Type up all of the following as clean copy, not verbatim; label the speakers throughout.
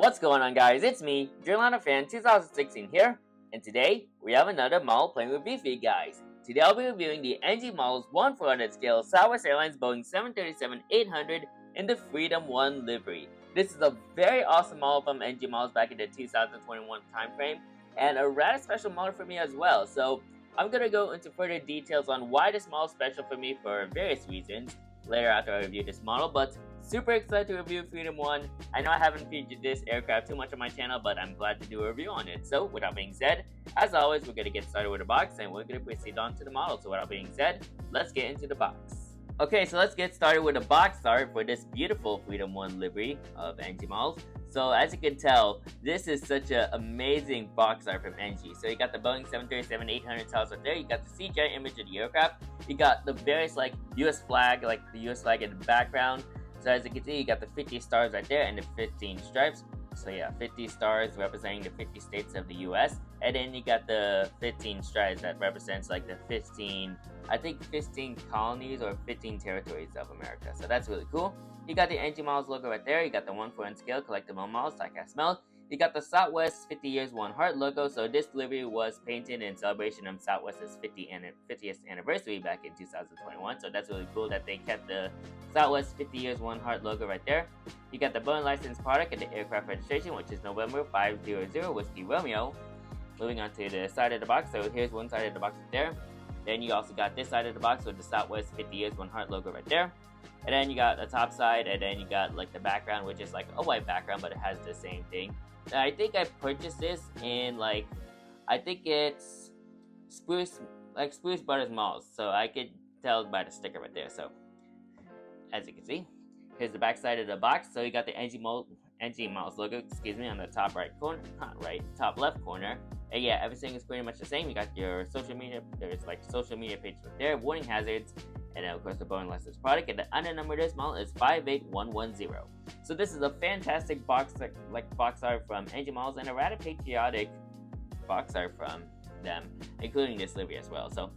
Speaker 1: What's going on, guys? It's me, Drillana Fan 2016 here, and today we have another model plane review for you guys. Today I'll be reviewing the NG models 1/400 scale Southwest Airlines Boeing 737-800 in the Freedom One livery. This is a very awesome model from NG models back in the 2021 timeframe, and a rather special model for me as well. So I'm gonna go into further details on why this model is special for me for various reasons later after I review this model, but super excited to review Freedom One. I know I haven't featured this aircraft too much on my channel, but I'm glad to do a review on it. So without being said, as always, we're gonna get started with the box and we're gonna proceed on to the model. So without being said, let's get into the box. Okay, so let's get started with the box art for this beautiful Freedom One livery of NG models. So as you can tell, this is such an amazing box art from NG. So you got the Boeing 737-800 tiles right there. You got the CGI image of the aircraft. You got the various US flag, like the US flag in the background. So as you can see, you got the 50 stars right there and the 15 stripes. So yeah, 50 stars representing the 50 states of the US. And then you got the 15 stripes that represents like the 15 colonies or 15 territories of America. So that's really cool. You got the NG models logo right there. You got the 1/4 scale collectible models, diecast melt. You got the Southwest 50 Years One Heart logo. So this livery was painted in celebration of Southwest's 50th anniversary back in 2021. So that's really cool that they kept the Southwest 50 Years One Heart logo right there. You got the Boeing licensed product and the aircraft registration, which is November 500 Whiskey Romeo. Moving on to the side of the box. So here's one side of the box right there. Then you also got this side of the box with the Southwest 50 Years One Heart logo right there. And then you got the top side, and then you got like the background, which is like a white background, but it has the same thing. And I think I purchased this in I think it's Spruce Brothers Malls. So I could tell by the sticker right there. So as you can see, here's the back side of the box. So you got the NG models logo, on the top right corner, top left corner. And yeah, everything is pretty much the same. You got your social media, there's like social media page right there, warning hazards, and then of course the Boeing licensed product. And the under number of this model is 58110. So this is a fantastic box art from NG models, and a rather patriotic box art from them, including this livery as well. So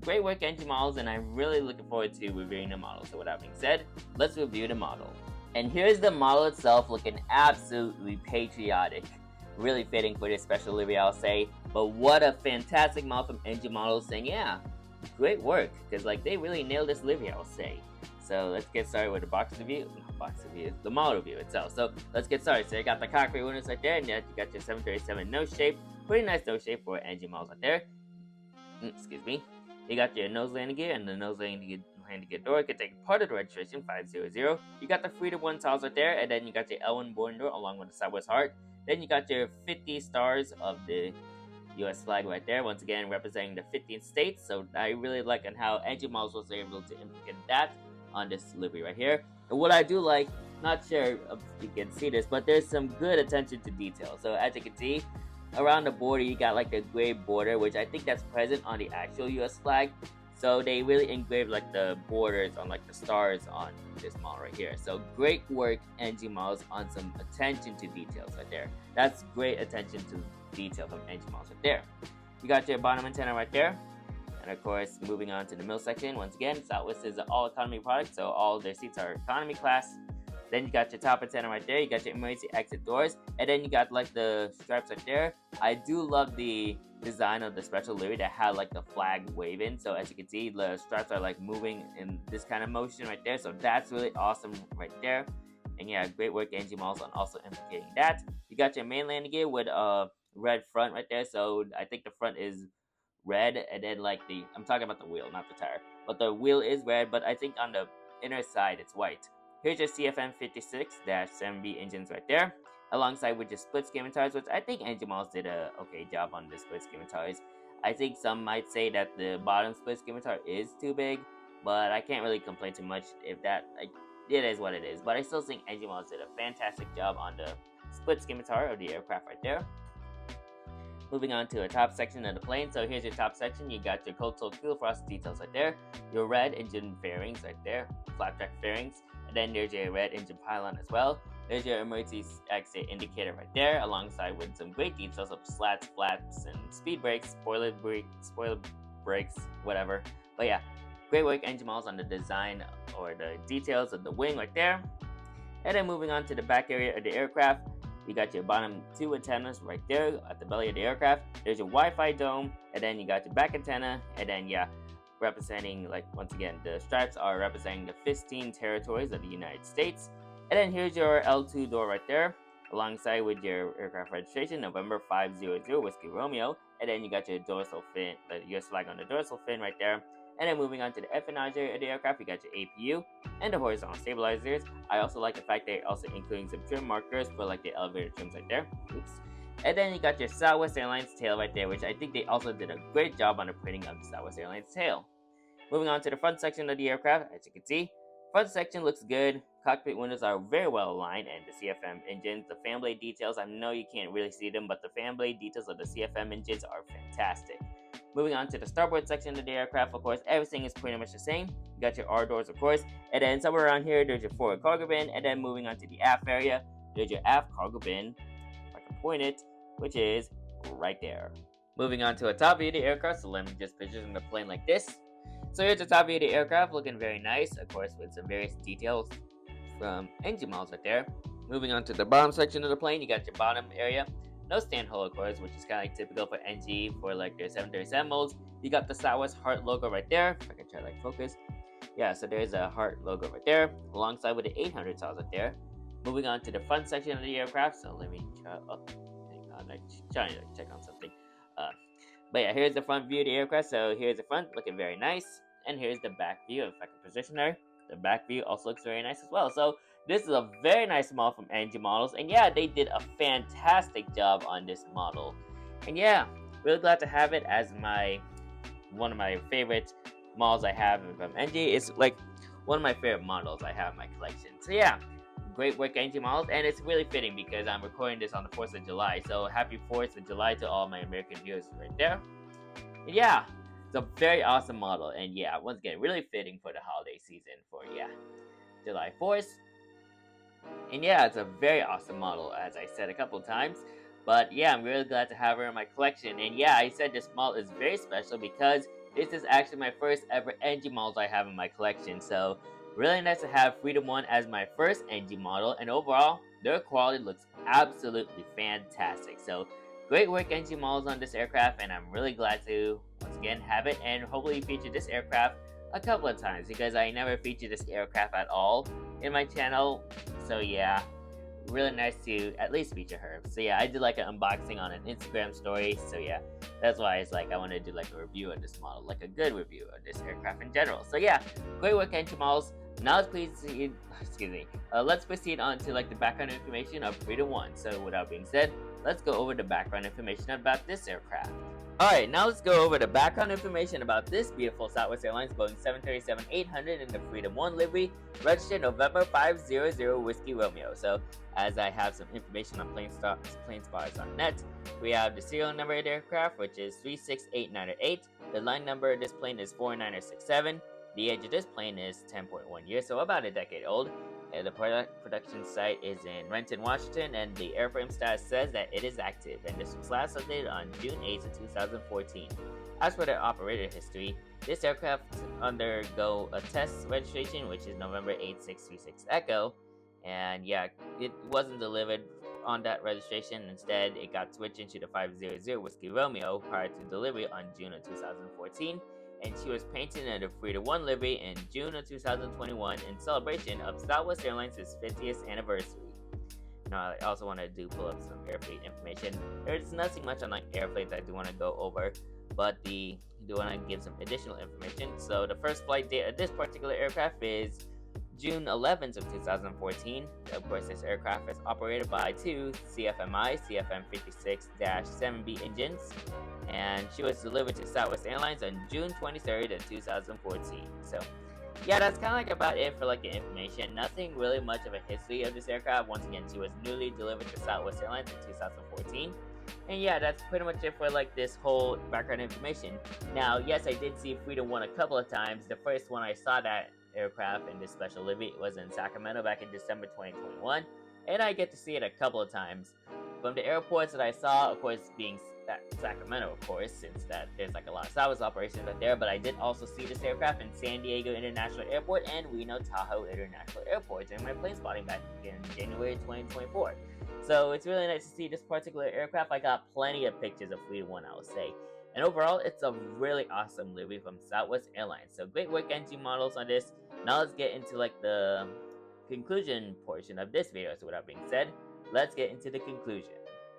Speaker 1: great work, NG models, and I'm really looking forward to reviewing the model. So with that being said, let's review the model. And here's the model itself, looking absolutely patriotic. Really fitting for this special livery, I'll say. But what a fantastic model from NG models, saying yeah, great work, because they really nailed this livery, I'll say. So let's get started with the the model review itself. So let's get started. So you got the cockpit windows right there, and you got your 737 nose shape. Pretty nice nose shape for NG models right there. Excuse me. You got your nose landing gear, and the nose landing gear door can take part of the registration 500. You got the Freedom One tiles right there, and then you got your L1 boarding door along with the Southwest Heart. Then you got your 50 stars of the US flag right there, once again representing the 15 states. So I really like on how NG models was able to implement that on this livery right here. And what I do like, not sure if you can see this, but there's some good attention to detail. So as you can see, around the border you got the gray border, which I think that's present on the actual US flag. So they really engraved the borders on the stars on this model right here. So great work, NG models, on some attention to details right there. That's great attention to detail from NG models right there. You got your bottom antenna right there. And of course, moving on to the middle section, once again, Southwest is an all economy product, so all their seats are economy class. Then you got your top antenna right there. You got your emergency exit doors, and then you got the stripes right there. I do love the design of the special livery that had the flag waving. So as you can see, the stripes are moving in this kind of motion right there. So that's really awesome right there. And yeah, great work, NG models, on also implicating that. You got your main landing gear with a red front right there. So I think the front is red, and then I'm talking about the wheel, not the tire, but the wheel is red, but I think on the inner side it's white. Here's your CFM 56-7B engines right there, alongside with your split skimming tires, which I think NG models did a okay job on the split skimming tires. I think some might say that the bottom split skimming tire is too big, but I can't really complain too much if that, it is what it is. But I still think NG models did a fantastic job on the split skimming tire of the aircraft right there. Moving on to the top section of the plane. So here's your top section. You got your cold fuel frost details right there. Your red engine fairings right there, flat track fairings. And then there's your red engine pylon as well. There's your emergency exit indicator right there, alongside with some great details of slats, flaps, and speed brakes, spoiler brakes, whatever. But yeah, great work, NG models, on the design or the details of the wing right there. And then moving on to the back area of the aircraft. You got your bottom two antennas right there at the belly of the aircraft. There's your Wi-Fi dome, and then you got your back antenna, and then yeah, representing, like, once again, the stripes are representing the 15 territories of the United States. And then here's your L2 door right there, alongside with your aircraft registration, November 500 Whiskey Romeo. And then you got your dorsal fin, the US flag on the dorsal fin right there. And then moving on to the empennage of the aircraft, you got your APU and the horizontal stabilizers. I also like the fact they're also including some trim markers for like the elevator trims right there. Oops. And then you got your Southwest Airlines tail right there, which I think they also did a great job on the printing of the Southwest Airlines tail. Moving on to the front section of the aircraft, as you can see, front section looks good. Cockpit windows are very well aligned, and the CFM engines, the fan blade details, I know you can't really see them, but the fan blade details of the CFM engines are fantastic. Moving on to the starboard section of the aircraft, of course, everything is pretty much the same. You got your R doors, of course, and then somewhere around here, there's your forward cargo bin, and then moving on to the aft area, there's your aft cargo bin, if I can point it, which is right there. Moving on to a top view of the aircraft, so let me just position the plane like this. So here's the top view of the aircraft, looking very nice, of course, with some various details from engine models right there. Moving on to the bottom section of the plane, you got your bottom area. No stand hole, of course, which is kind of like typical for NG for like their 737 molds. You got the Southwest Heart logo right there. If I can try to like focus. Yeah, so there's a heart logo right there, alongside with the 800 saws right there. Moving on to the front section of the aircraft. So let me try. Oh, hang on, I'm trying to check on something. But yeah, here's the front view of the aircraft. So here's the front, looking very nice, and here's the back view. If I can position there, the back view also looks very nice as well. So this is a very nice model from NG Models, and yeah, they did a fantastic job on this model. And yeah, really glad to have it as one of my favorite models I have from NG. It's like one of my favorite models I have in my collection. So yeah, great work, NG Models, and it's really fitting because I'm recording this on the 4th of July. So happy 4th of July to all my American viewers right there. And yeah, it's a very awesome model, and yeah, once again, really fitting for the holiday season for, yeah, July 4th. And yeah, it's a very awesome model, as I said a couple of times. But yeah, I'm really glad to have her in my collection. And yeah, I said this model is very special because this is actually my first ever NG models I have in my collection. So really nice to have Freedom One as my first NG model. And overall, their quality looks absolutely fantastic. So great work, NG Models, on this aircraft. And I'm really glad to, once again, have it and hopefully feature this aircraft a couple of times, because I never featured this aircraft at all in my channel. So yeah, really nice to at least feature her. So yeah, I did like an unboxing on an Instagram story. So yeah, that's why it's like I want to do like a review of this model, like a good review of this aircraft in general. So yeah, great work, NG Models. Now let's proceed. Let's proceed on to like the background information of Freedom One. So without being said, let's go over the background information about this aircraft. Alright, now let's go over the background information about this beautiful Southwest Airlines Boeing 737-800 in the Freedom One livery, registered November 500 Whiskey Romeo. So, as I have some information on planespotters.net, we have the serial number of the aircraft, which is 36898. The line number of this plane is 49067. The age of this plane is 10.1 years, so about a decade old. The production site is in Renton, Washington, and the airframe status says that it is active, and this was last updated on June 8th of 2014. As for their operator history, this aircraft undergo a test registration, which is November 8636 Echo, and yeah, it wasn't delivered on that registration. Instead, it got switched into the 500 Whiskey Romeo prior to delivery on June of 2014. And she was painted in the Freedom One livery in June of 2021 in celebration of Southwest Airlines' 50th anniversary. Now, I also want to pull up some airfleet information. There's nothing much on like airfleet that I do want to go over, but I do want to give some additional information. So the first flight date of this particular aircraft is June 11th of 2014. Of course, this aircraft is operated by two CFMI CFM56-7B engines, and she was delivered to Southwest Airlines on June 23rd of 2014. So yeah, that's kind of like about it for like the information. Nothing really much of a history of this aircraft. Once again, she was newly delivered to Southwest Airlines in 2014. And yeah, that's pretty much it for like this whole background information. Now, yes, I did see Freedom One a couple of times. The first one I saw that aircraft in this special livery was in Sacramento back in December 2021, and I get to see it a couple of times. From the airports that I saw, of course, being Sacramento, of course, since that there's like a lot of Southwest operations right there, but I did also see this aircraft in San Diego International Airport and Reno Tahoe International Airport during my plane spotting back in January 2024. So it's really nice to see this particular aircraft. I got plenty of pictures of Freedom One, I would say. And overall, it's a really awesome livery from Southwest Airlines. So great work, NG models, on this. Now let's get into like the conclusion portion of this video. So with that being said, let's get into the conclusion.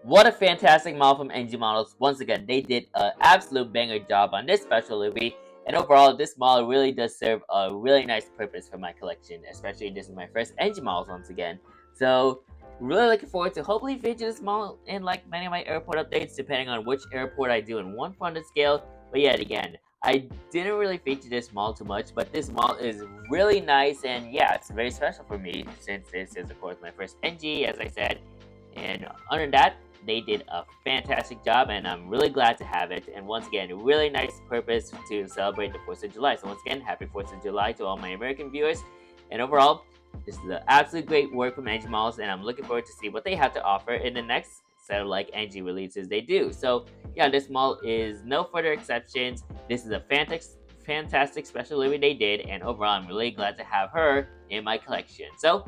Speaker 1: What a fantastic model from NG Models. Once again, they did an absolute banger job on this special livery. And overall, this model really does serve a really nice purpose for my collection, especially this is my first NG models once again. So really looking forward to hopefully feature this model in like many of my airport updates, depending on which airport I do in 1/400 scale. But yet again, I didn't really feature this model too much, but this model is really nice, and yeah, it's very special for me since this is of course my first NG, as I said. And other than that, they did a fantastic job, and I'm really glad to have it. And once again, a really nice purpose to celebrate the 4th of July. So once again, happy 4th of July to all my American viewers. And overall, this is an absolute great work from NG Models, and I'm looking forward to see what they have to offer in the next set of like NG releases they do. So yeah, this model is no further exceptions. This is a fantastic special livery they did, and overall, I'm really glad to have her in my collection. So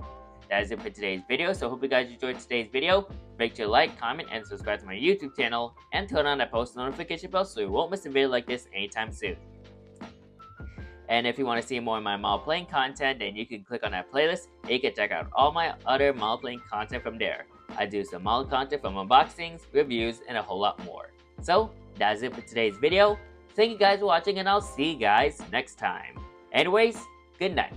Speaker 1: that is it for today's video. So hope you guys enjoyed today's video. Make sure to like, comment, and subscribe to my YouTube channel, and turn on that post notification bell so you won't miss a video like this anytime soon. And if you want to see more of my model playing content, then you can click on that playlist, and you can check out all my other model playing content from there. I do some model content from unboxings, reviews, and a whole lot more. So that's it for today's video. Thank you guys for watching, and I'll see you guys next time. Anyways, good night.